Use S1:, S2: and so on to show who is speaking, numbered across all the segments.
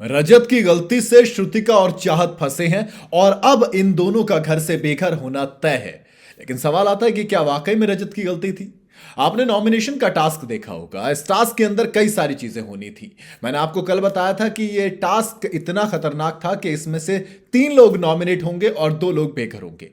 S1: रजत की गलती से श्रुतिका और चाहत फंसे हैं और अब इन दोनों का घर से बेघर होना तय है। लेकिन सवाल आता है कि क्या वाकई में रजत की गलती थी? आपने नॉमिनेशन का टास्क देखा होगा। इस टास्क के अंदर कई सारी चीजें होनी थी। मैंने आपको कल बताया था कि यह टास्क इतना खतरनाक था कि इसमें से 3 लोग नॉमिनेट होंगे और 2 लोग बेघर होंगे।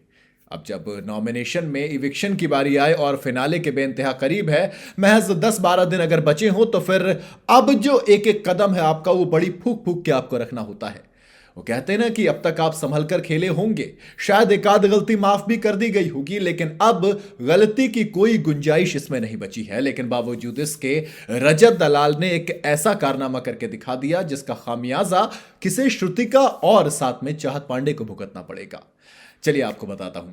S1: अब जब नॉमिनेशन में इविक्शन की बारी आए और फिनाले के बेइंतहा करीब है, महज 10-12 दिन अगर बचे हो, तो फिर अब जो एक एक कदम है आपका, वो बड़ी फूक फूक के आपको रखना होता है। वो कहते हैं ना कि अब तक आप संभल कर खेले होंगे, शायद एक आध गलती माफ भी कर दी गई होगी, लेकिन अब गलती की कोई गुंजाइश इसमें नहीं बची है। लेकिन बावजूद इसके रजत दलाल ने एक ऐसा कारनामा करके दिखा दिया जिसका खामियाजा किसे श्रुतिका और साथ में चाहत पांडे को भुगतना पड़ेगा। चलिए आपको बताता हूं।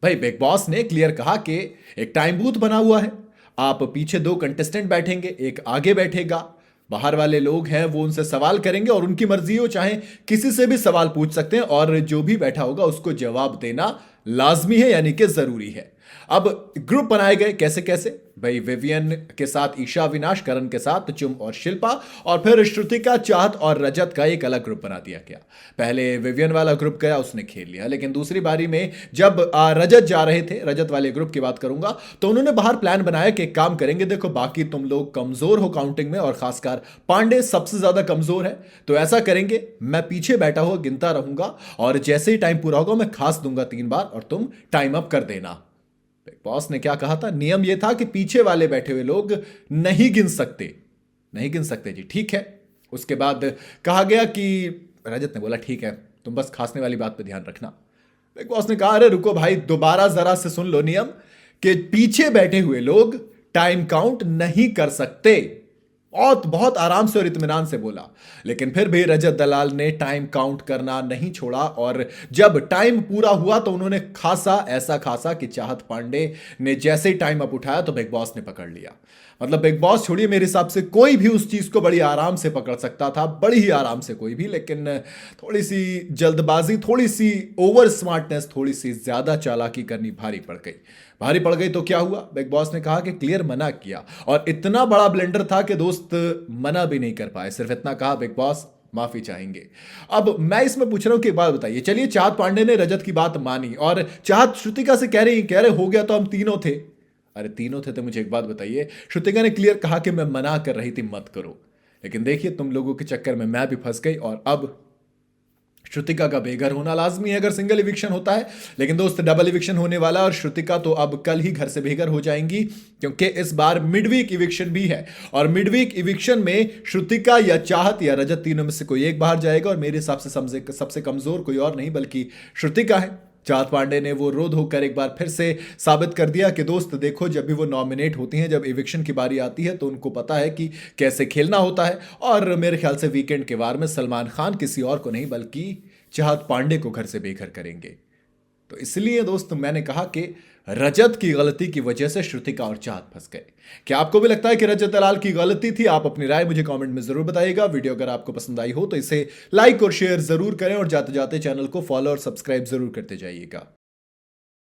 S1: भाई, बिग बॉस ने क्लियर कहा कि एक टाइम बूथ बना हुआ है। आप पीछे 2 कंटेस्टेंट बैठेंगे, एक आगे बैठेगा। बाहर वाले लोग हैं वो उनसे सवाल करेंगे और उनकी मर्जी हो, चाहे किसी से भी सवाल पूछ सकते हैं और जो भी बैठा होगा उसको जवाब देना लाजमी है, यानी कि जरूरी है। अब ग्रुप बनाए गए कैसे कैसे। भाई, विवियन के साथ ईशा अविनाश, करण के साथ चुम और शिल्पा, और फिर श्रुतिका, चाहत और रजत का एक अलग ग्रुप बना दिया गया। पहले विवियन वाला ग्रुप गया, उसने खेल लिया, लेकिन दूसरी बारी में जब रजत जा रहे थे, रजत वाले ग्रुप की बात करूंगा, तो उन्होंने बाहर प्लान बनाया कि एक काम करेंगे, देखो बाकी तुम लोग कमजोर हो काउंटिंग में और खासकर पांडे सबसे ज्यादा कमजोर है, तो ऐसा करेंगे, मैं पीछे बैठा हुआ गिनता रहूंगा और जैसे ही टाइम पूरा होगा मैं खास दूंगा 3 बार और तुम टाइम अप कर देना। बिग बॉस ने क्या कहा था? नियम यह था कि पीछे वाले बैठे हुए लोग नहीं गिन सकते, नहीं गिन सकते जी, ठीक है। उसके बाद कहा गया कि रजत ने बोला ठीक है, तुम बस खांसने वाली बात पे ध्यान रखना। बिग बॉस ने कहा अरे रुको भाई, दोबारा जरा से सुन लो नियम, कि पीछे बैठे हुए लोग टाइम काउंट नहीं कर सकते। और बहुत आराम से और इत्मीनान से बोला, लेकिन फिर भी रजत दलाल ने टाइम काउंट करना नहीं छोड़ा और जब टाइम पूरा हुआ तो उन्होंने खासा, ऐसा खासा कि चाहत पांडे ने जैसे ही टाइम अप उठाया तो बिग बॉस ने पकड़ लिया। मतलब बिग बॉस छोड़िए, मेरे हिसाब से कोई भी उस चीज को बड़ी आराम से पकड़ सकता था, बड़ी ही आराम से कोई भी, लेकिन थोड़ी सी जल्दबाजी, थोड़ी सी ओवर स्मार्टनेस, थोड़ी सी ज्यादा चालाकी करनी भारी पड़ गई। भारी पड़ गई तो क्या हुआ? बिग बॉस ने कहा कि क्लियर मना किया, और इतना बड़ा ब्लेंडर था कि दोस्त मना भी नहीं कर पाए, सिर्फ इतना कहा बिग बॉस माफी चाहेंगे। अब मैं इसमें पूछ रहा हूं कि एक बात बताइए, चलिए चाहत पांडे ने रजत की बात मानी और चाहत श्रुतिका से कह रहे हो गया तो हम तीनों थे। अरे तीनों थे तो मुझे एक बात बताइए, श्रुतिका ने क्लियर कहा कि मैं मना कर रही थी मत करो, लेकिन देखिए तुम लोगों के चक्कर में मैं भी फंस गई और अब श्रुतिका का बेघर होना लाजमी है अगर सिंगल इविक्शन होता है। लेकिन दोस्त, डबल इविक्शन होने वाला और श्रुतिका तो अब कल ही घर से बेघर हो जाएंगी, क्योंकि इस बार मिडवीक इविक्शन भी है और मिडवीक इविक्शन में श्रुतिका या चाहत या रजत, तीनों में से कोई एक बाहर जाएगा और मेरे हिसाब से सबसे कमजोर कोई और नहीं बल्कि श्रुतिका है। चाहत पांडे ने वो रो धो कर एक बार फिर से साबित कर दिया कि दोस्त देखो, जब भी वो नॉमिनेट होती हैं, जब इविक्शन की बारी आती है तो उनको पता है कि कैसे खेलना होता है। और मेरे ख्याल से वीकेंड के वार में सलमान खान किसी और को नहीं बल्कि चाहत पांडे को घर से बेघर करेंगे। तो इसलिए दोस्त मैंने कहा कि रजत की गलती की वजह से श्रुतिका और चाहत फंस गए। क्या आपको भी लगता है कि रजत दलाल की गलती थी? आप अपनी राय मुझे कमेंट में जरूर बताइएगा। वीडियो अगर आपको पसंद आई हो तो इसे लाइक और शेयर जरूर करें और जाते जाते चैनल को फॉलो और सब्सक्राइब जरूर करते जाइएगा।